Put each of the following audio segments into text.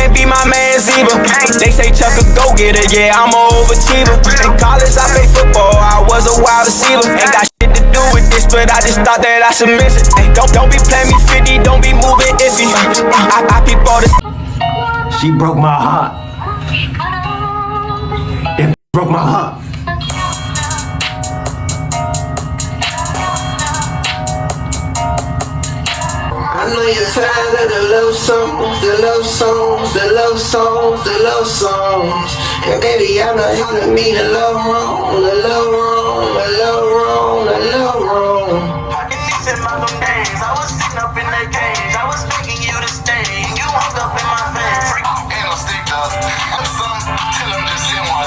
can't be my man's either. They say Chuck a go-getter, yeah, I'm a overachiever. In college, I played football, I was a wide receiver. Ain't got shit to do with this, but I just thought that I should miss it. Ay, don't be playing me 50, don't be moving iffy. I peep all this. She broke my heart. It broke my heart. I know you're tired of the love songs, the love songs, the love songs, the love songs. And baby, I know you to me the love wrong, the love wrong, the love wrong, the love wrong. I can miss it my days. I was sitting up in that cage. I was begging you to stay. You hung up in my face. Ain't no stick dust. Have some, tell him just send one.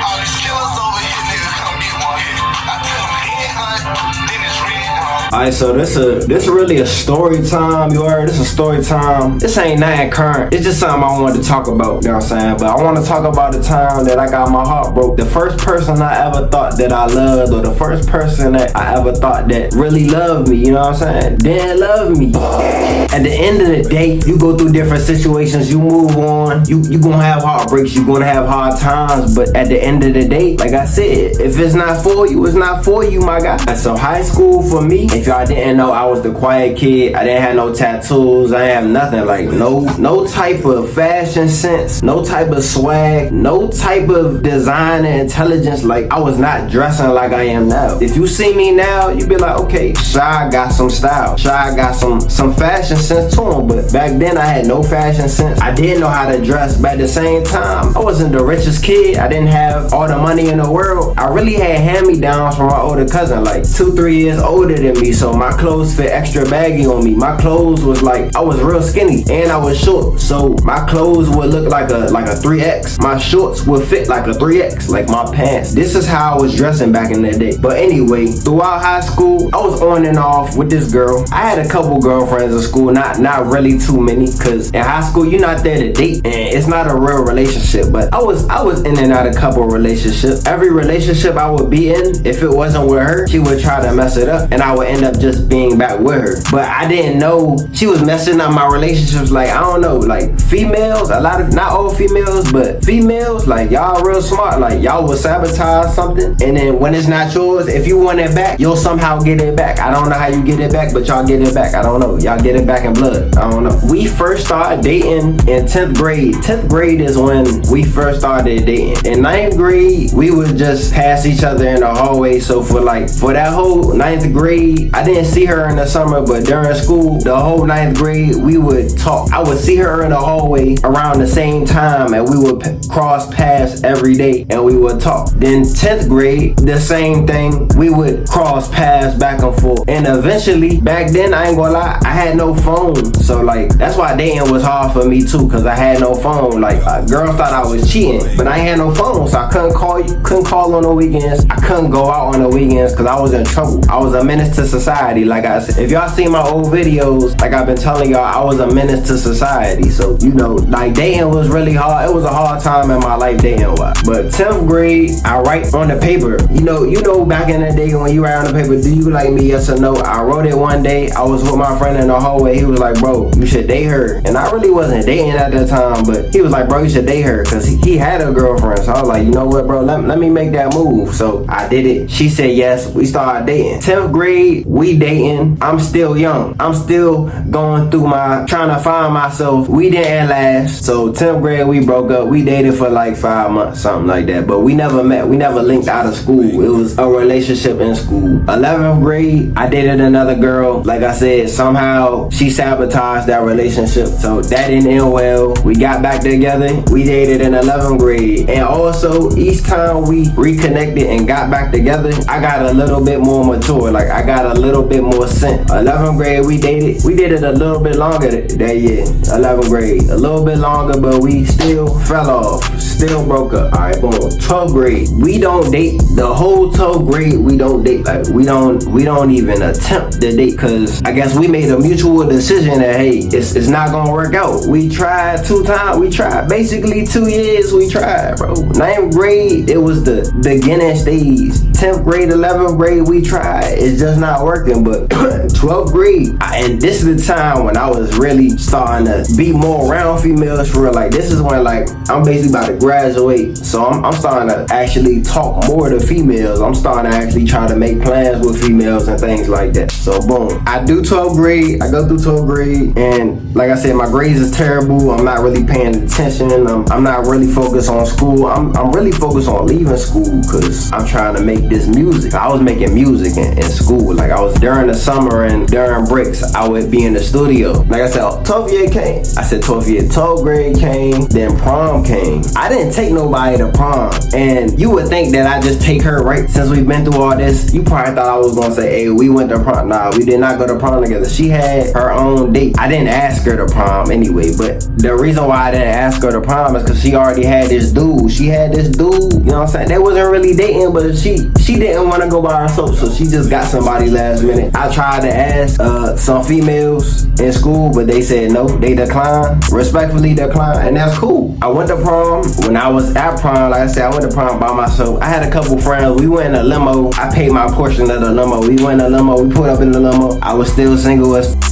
All these killers over here, nigga, come get one. I tell him he ain't hunt, then it's red. Alright, so this really a story time, you heard? This is a story time. This ain't nothing current. It's just something I wanted to talk about, you know what I'm saying? But I want to talk about the time that I got my heart broke. The first person I ever thought that I loved, or the first person that I ever thought that really loved me, you know what I'm saying? Didn't love me. At the end of the day, you go through different situations, you move on, you gonna have heartbreaks, you gonna have hard times, but at the end of the day, like I said, if it's not for you, it's not for you, my guy. So high school for me, if y'all didn't know, I was the quiet kid. I didn't have no tattoos. I didn't have nothing. Like no type of fashion sense, no type of swag, no type of design and intelligence. Like I was not dressing like I am now. If you see me now, you be like, okay, Shy got some style. Shy got some fashion sense to him. But back then I had no fashion sense. I didn't know how to dress. But at the same time, I wasn't the richest kid. I didn't have all the money in the world. I really had hand-me-downs from my older cousin, like 2-3 years older than me. So my clothes fit extra baggy on me. My clothes was like, I was real skinny and I was short. So my clothes would look like a 3X. My shorts would fit like a 3X, like my pants. This is how I was dressing back in that day. But anyway, throughout high school, I was on and off with this girl. I had a couple girlfriends in school, not really too many, cause in high school you're not there to date and it's not a real relationship. But I was in and out of a couple relationships. Every relationship I would be in, if it wasn't with her, she would try to mess it up and I would end up just being back with her. But I didn't know she was messing up my relationships. Like, I don't know, like females, a lot of, not all females, but females, like y'all real smart. Like y'all will sabotage something and then when it's not yours, if you want it back, you'll somehow get it back. I don't know how you get it back, but y'all get it back. I don't know, y'all get it back in blood. I don't know. We first started dating in 10th grade. 10th grade is when we first started dating. In 9th grade, we would just pass each other in the hallway. So for that whole 9th grade, I didn't see her in the summer, but during school, the whole 9th grade, we would talk. I would see her in the hallway around the same time and we would cross paths every day and we would talk. Then 10th grade, the same thing. We would cross paths back and forth. And eventually, back then, I ain't gonna lie, I had no phone. So like, that's why dating was hard for me too, cause I had no phone. Like, girls thought I was cheating, but I ain't had no phone, so I couldn't call on the weekends. I couldn't go out on the weekends cause I was in trouble. I was a menace to society. Like I said, if y'all see my old videos, like I've been telling y'all, I was a menace to society. So, you know, like dating was really hard. It was a hard time in my life dating wise. But 10th grade, I write on the paper. You know, back in the day when you write on the paper, do you like me, yes or no? I wrote it one day. I was with my friend in the hallway. He was like, bro, you should date her. And I really wasn't dating at the time, but he was like, bro, you should date her, cause he had a girlfriend. So I was like, you know what, bro, let me make that move. So I did it. She said yes. We started dating. 10th grade, we dating. I'm still young. I'm still going through trying to find myself. We didn't last. So 10th grade, we broke up. We dated for like 5 months, something like that. But we never met. We never linked out of school. It was a relationship in school. 11th grade, I dated another girl. Like I said, somehow she sabotaged that relationship. So that didn't end well. We got back together. We dated in 11th grade. And also, each time we reconnected and got back together, I got a little bit more mature. Like I got a little bit more sense. 11th grade, we dated. We did it a little bit longer that year. 11th grade, a little bit longer, but we still fell off. Still broke up. All right, boom. 12th grade, we don't date. The whole 12th grade, we don't date. Like we don't even attempt to date, cause I guess we made a mutual decision that hey, it's not gonna work out. We tried 2 times. We tried basically 2 years. We tried, bro. 9th grade, it was the beginning stage. 10th grade, 11th grade, we tried. It's just not not working. But 12th grade, and this is the time when I was really starting to be more around females for real. Like this is when like I'm basically about to graduate, so I'm starting to actually talk more to females. I'm starting to actually try to make plans with females and things like that. So boom, I do 12th grade. I go through 12th grade, and like I said, my grades is terrible. I'm not really paying attention. I'm not really focused on school. I'm really focused on leaving school because I'm trying to make this music. I was making music in school. Like I was during the summer and during breaks, I would be in the studio. Like I said, 12th year came. I said 12th year, 12th grade came, then prom came. I didn't take nobody to prom, and you would think that I just take her, right? Since we've been through all this, you probably thought I was gonna say, hey, we went to prom. Nah, we did not go to prom together. She had her own date. I didn't ask her to prom anyway, but the reason why I didn't ask her to prom is because she already had this dude. She had this dude, you know what I'm saying? They wasn't really dating, but she didn't want to go by herself, so she just got somebody last minute. I tried to ask some females in school, but they said no. They declined, respectfully declined, and that's cool. I went to prom. When I was at prom, like I said, I went to prom by myself. I had a couple friends. We went in a limo. I paid my portion of the limo. We went in a limo. We pulled up in the limo. I was still single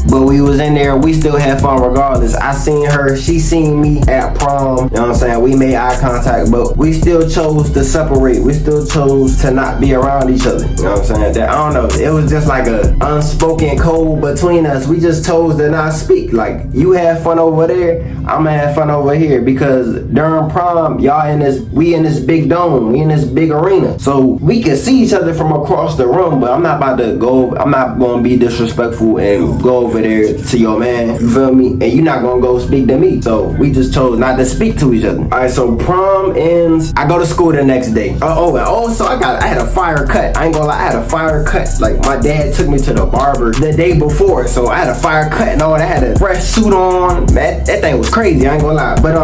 but we was in there. We still had fun regardless. I seen her. She seen me at prom. You know what I'm saying? We made eye contact, but we still chose to separate. We still chose to not be around each other. You know what I'm saying? I don't know. It was just like a unspoken code between us. We just chose to not speak. Like, you had fun over there, I'ma have fun over here, because during prom, we in this big dome, we in this big arena, so we can see each other from across the room. But I'm not gonna be disrespectful and go over there to your man, you feel me? And you're not gonna go speak to me. So we just chose not to speak to each other. Alright, so prom ends. I go to school the next day. So I had a fire cut. I ain't gonna lie, I had a fire cut. Like, my dad took me to the barber the day before, so I had a fire cut and all that. I had a fresh suit on. Man, that thing was crazy, I ain't gonna lie. But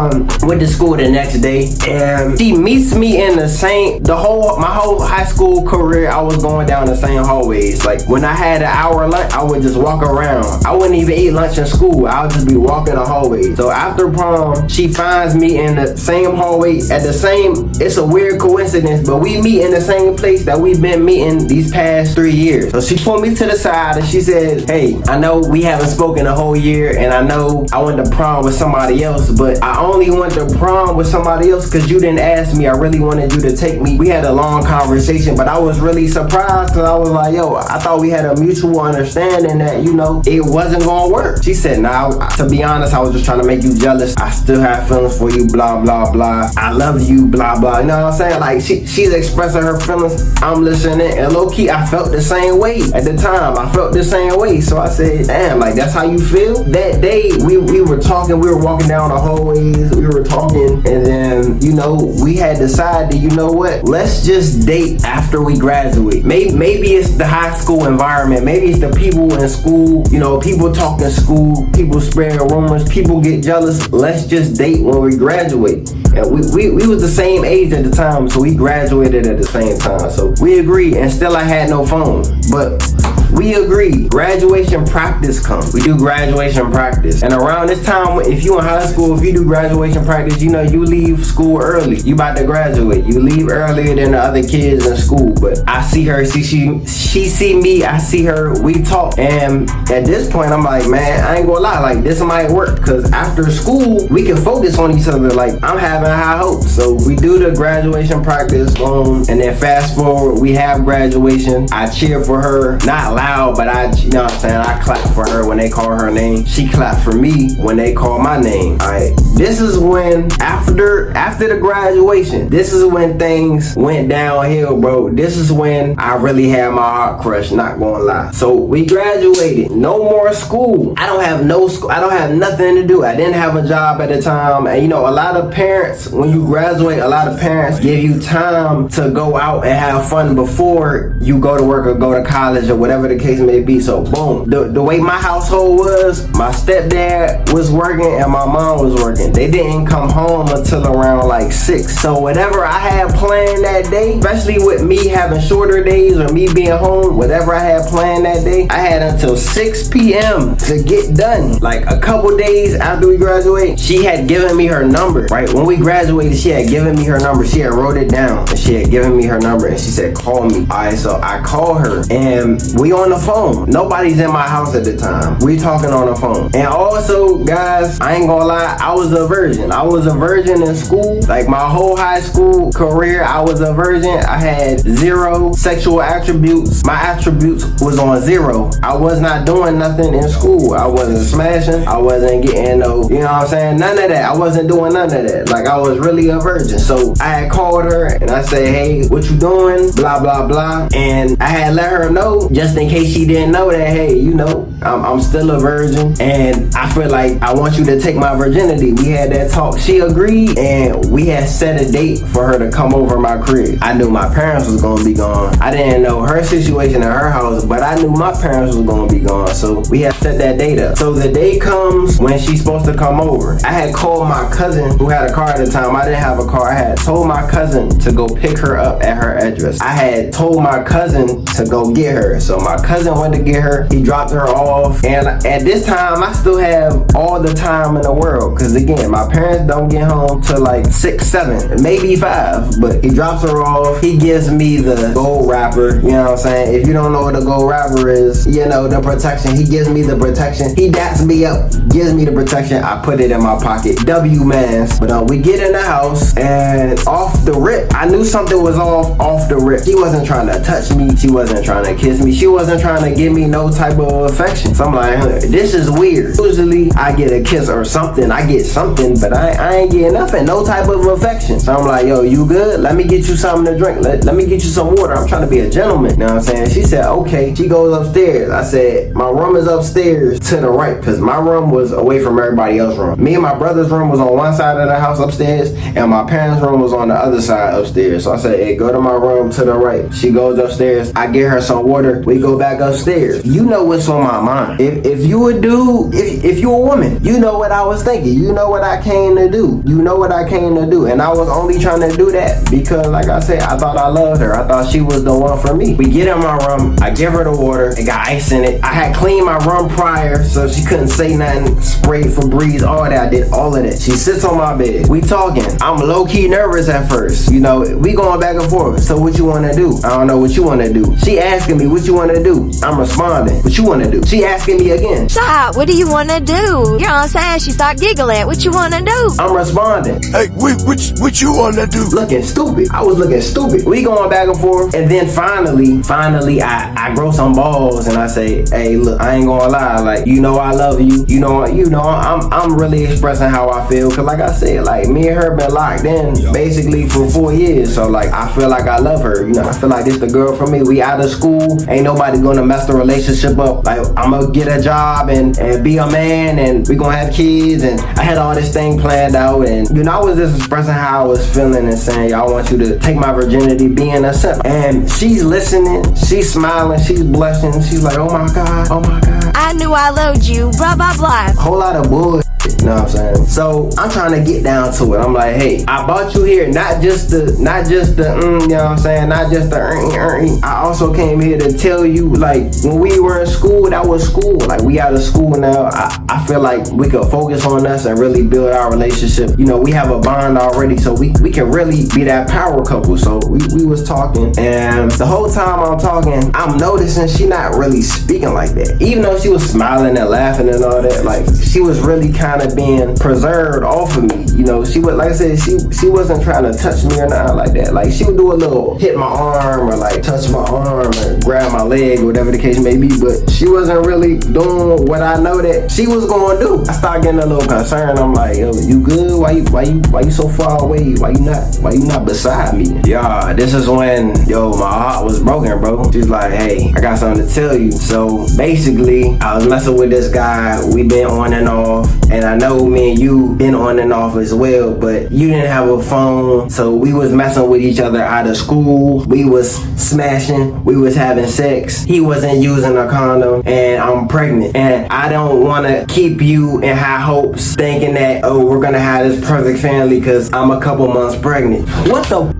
went to school the next day, and she meets me in my whole high school career. I was going down the same hallways. Like, when I had an hour lunch, I would just walk around. I wouldn't even eat lunch in school. I would just be walking the hallway. So after prom, she finds me in the same hallway it's a weird coincidence, but we meet in the same place that we've been meeting these past 3 years. So she pulled me to the side and she said, hey, I know we haven't spoken a whole year, and I know I went to prom with somebody else, but I only went to prom with somebody else because you didn't ask me. I really wanted you to take me. We had a long conversation, but I was really surprised because I was like, yo, I thought we had a mutual understanding that, you know, it wasn't gonna work. She said, nah, to be honest, I was just trying to make you jealous. I still have feelings for you, blah, blah, blah. I love you, blah, blah. You know what I'm saying? Like, she's expressing her feelings. I'm listening, and low-key, I felt the same way. At the time, I felt the same way. So I said, damn, like, that's how you feel? That day, we were talking, we were walking down the hallways, we were talking, and then, you know, we had decided, you know what? Let's just date after we graduate. Maybe it's the high school environment. Maybe it's the people in school. You know, people talk in school, people spread rumors, people get jealous. Let's just date when we graduate. And we was the same age at the time, so we graduated at the same time. So we agreed, and still I had no phone. But we agreed. Graduation practice comes. We do graduation practice. And around this time, if you in high school, if you do graduation practice, you know, you leave school early. You about to graduate. You leave earlier than the other kids in school. But I see her, she see me, I see her, we talk. And at this point, I'm like, man, I ain't gonna lie, like, this might work. Because after school, we can focus on each other. Like, I'm having high hopes. So we do the graduation practice, boom. And then fast forward, we have graduation. I cheer for her, not loud, but you know what I'm saying, I clap for her when they call her name. She clapped for me when they call my name. Alright, this is when, after the graduation, this is when things went downhill, bro. This is when I really had my heart crushed, not gonna lie. So we graduated, no more school. I don't have no school, I don't have nothing to do. I didn't have a job at the time. And you know, a lot of parents, when you graduate, a lot of parents give you time to go out and have fun before you go to work or go to college or whatever the case may be. So boom, the way my household was, my stepdad was working and my mom was working. and they didn't come home until around like 6. So whatever I had planned that day, especially with me having shorter days or me being home, whatever I had planned that day, I had until 6 p.m. to get done. Like a couple days after we graduated, she had given me her number, right? When we graduated, she had given me her number. She had wrote it down and she had given me her number and she said, call me. All right, so I call her and we on the phone. Nobody's in my house at the time. We talking on the phone. And also, guys, I ain't gonna lie, I was a virgin. I was a virgin in school. Like my whole high school career, I was a virgin. I had 0 sexual attributes. My attributes was on 0. I was not doing nothing in school. I wasn't smashing. I wasn't getting no, you know what I'm saying? None of that. I wasn't doing none of that. Like I was really a virgin. So I had called her and I said, hey, what you doing? Blah, blah, blah. And I had let her know, just in case she didn't know, that, hey, you know, I'm still a virgin and I feel like I want you to take my virginity. We had that talk. She agreed and we had set a date for her to come over my crib. I knew my parents was gonna be gone. I didn't know her situation in her house, but I knew my parents was gonna be gone. So we had set that date up. So the day comes when she's supposed to come over. I had called my cousin who had a car at the time. I didn't have a car. I had told my cousin to go pick her up at her address. I had told my cousin to go get her. So my cousin went to get her. He dropped her off. And at this time, I still have all the time in the world. Because again, my parents don't get home till like 6, 7, maybe 5. But he drops her off. He gives me the gold wrapper. You know what I'm saying? If you don't know what a gold wrapper is, you know, the protection. He gives me the protection. He daps me up, gives me the protection. I put it in my pocket. W-mans. But we get in the house and off the rip, I knew something was off the rip. She wasn't trying to touch me. She wasn't trying to kiss me. She wasn't trying to give me no type of affection. So I'm like, this is weird. Usually I get a kiss or something. I get something, but I ain't getting nothing. No type of affection. So I'm like, yo, you good? Let me get you something to drink. Let me get you some water. I'm trying to be a gentleman. You know what I'm saying? She said, okay. She goes upstairs. I said, my room is upstairs to the right because my room was away from everybody else's room. Me and my brother's room was on one side of the house upstairs and my parents' room was on the other side upstairs. So I said, hey, go to my room to the right. She goes upstairs. I get her some water. We go back upstairs. You know what's on my mind. If you a dude, if you a woman, you know what I was thinking. You know what I came to do. You know what I came to do. And I was only trying to do that because, like I said, I thought I loved her. I thought she was the one for me. We get in my room. I give her the water. It got ice in it. I had cleaned my room prior so she couldn't say nothing. Sprayed Febreze, all that. I did all of that. She sits on my bed. We talking. I'm low-key nervous at first. You know, we going back and forth. So what you want to do? I don't know what you want to do. She asking me what you want to do. I'm responding. What you want to do? She asking me again. Stop. What do you want to do? You know what I'm saying? She start giggling. What you want to do? I'm responding. Hey, what you want to do? Looking stupid. I was looking stupid. We going back and forth. And then finally, I grow some balls and I say, hey, look, I ain't gonna lie. Like, you know, I love you. You know, I'm really expressing how I feel. Cause like I said, like me and her been locked in basically for 4 years. So like, I feel like I love her. You know, I feel like this the girl for me. We out of school. Ain't nobody gonna mess the relationship up. Like, I'm gonna get a job and be a man and we gonna have kids. And I had all this thing planned out. And, you know, I was just expressing how I was feeling and saying, y'all want you to take my virginity, being a simp. And she's listening. She's smiling. She's blushing. She's like, oh my God. Oh my God. I knew I loved you. Blah, blah, blah. Whole lot of bullshit. You know what I'm saying? So I'm trying to get down to it. I'm like, hey, I brought you here not just the you know what I'm saying? Not just the I also came here to tell you, like, when we were in school, that was school. Like, we out of school now. I feel like we could focus on us and really build our relationship. You know, we have a bond already, so we can really be that power couple. So we was talking, and the whole time I'm talking, I'm noticing she not really speaking like that. Even though she was smiling and laughing and all that, like, she was really kind of being preserved off of me. You know, she would, like I said, she wasn't trying to touch me or nothing like that. Like, she would do a little hit my arm or like touch my arm or grab my leg or whatever the case may be, but she wasn't really doing what I know that she was gonna do. I started getting a little concerned. I'm like, yo, you good? Why you so far away? Why you not beside me? Yeah, this is when, my heart was broken, bro. She's like, hey, I got something to tell you. So basically, me. I was messing with this guy. We been on and off. And I know me and you been on and off as well, but you didn't have a phone. So we was messing with each other out of school. We was smashing. We was having sex. He wasn't using a condom, and I'm pregnant. And I don't want to keep you in high hopes thinking that, oh, we're going to have this perfect family because I'm a couple months pregnant. What the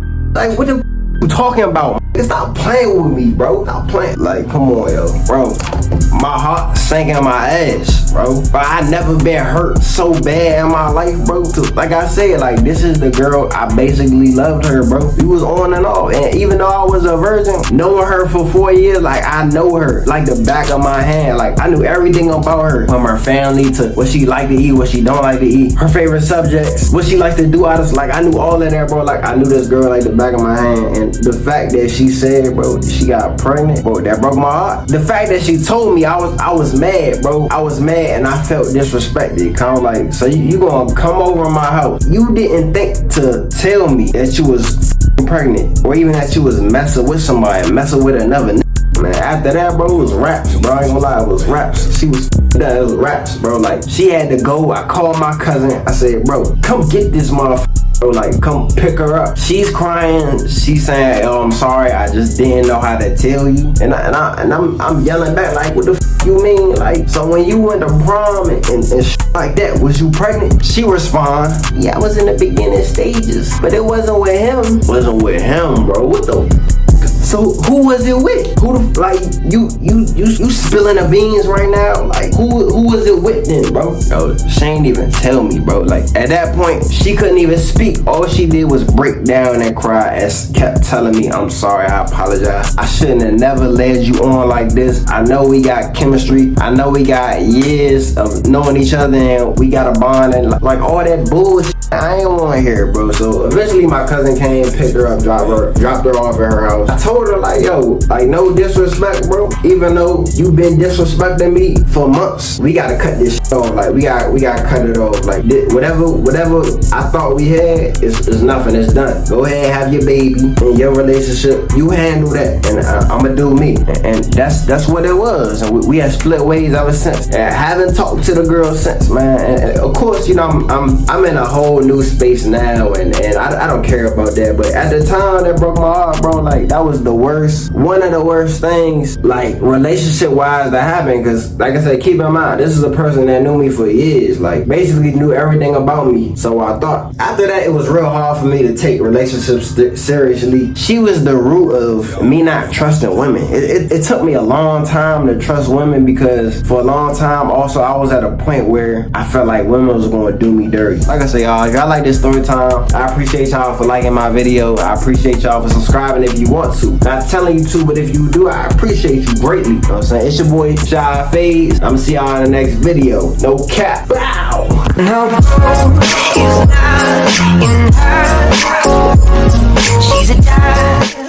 you talking about? Stop playing with me, bro. Stop playing. Like, come on, yo, bro. My heart sank in my ass, bro. But I never been hurt so bad in my life, bro. Like I said, like, this is the girl, I basically loved her, bro. We was on and off. And even though I was a virgin, knowing her for 4 years, like, I know her like the back of my hand. Like, I knew everything about her, from her family to what she like to eat, what she don't like to eat, her favorite subjects, what she likes to do out of, like, I knew all of that, bro. Like, I knew this girl like the back of my hand. And the fact that she said, bro, she got pregnant, bro, that broke my heart. The fact that she told me, I was mad, bro. I was mad and I felt disrespected. Kind of like, so you gonna come over my house? You didn't think to tell me that you was pregnant, or even that you was messing with somebody, messing with another nigga. Man, after that, bro, it was raps, bro. I ain't gonna lie, it was raps. She was that, it was raps, bro. Like, she had to go. I called my cousin. I said, bro, come get this motherfucker. Like, come pick her up. She's crying. She's saying, "Oh, I'm sorry. I just didn't know how to tell you." And I'm yelling back like, "What the f you mean? Like, so when you went to prom and like that, was you pregnant?" She respond, "Yeah, I was in the beginning stages, but it wasn't with him. Wasn't with him, bro. What the?" So who was it with? Who the, like, you spilling the beans right now? Like, who was it with then, bro? Yo, she ain't even tell me, bro. Like, at that point, she couldn't even speak. All she did was break down and cry and kept telling me, "I'm sorry, I apologize. I shouldn't have never led you on like this. I know we got chemistry. I know we got years of knowing each other and we got a bond," and like all that bullshit. I ain't want to hear it, bro. So eventually my cousin came, picked her up, dropped her off at her house. I told her, like, yo, like, no disrespect, bro. Even though you been disrespecting me for months, we gotta cut this shit off. Like, we gotta cut it off. Like, whatever I thought we had is nothing. It's done. Go ahead, have your baby in your relationship. You handle that, and I'ma do me. And that's what it was. And we have split ways ever since. And I haven't talked to the girl since, man. And of course, you know, I'm in a whole new space now, and I don't care about that. But at the time, that broke my heart, bro. Like, that was one of the worst things, like, relationship wise, that happened. Because, like I said, keep in mind, this is a person that knew me for years, like, basically knew everything about me. So I thought after that, it was real hard for me to take relationships seriously. She was the root of me not trusting women. It took me a long time to trust women, because for a long time also I was at a point where I felt like women was going to do me dirty. Like I say, y'all, if y'all like this story time, I appreciate y'all for liking my video. I appreciate y'all for subscribing if you want to. Not telling you to, but if you do, I appreciate you greatly. You know what I'm saying? It's your boy Shy Fades. I'm gonna see y'all in the next video. No cap. Bow. No, she's not in her. She's a dime.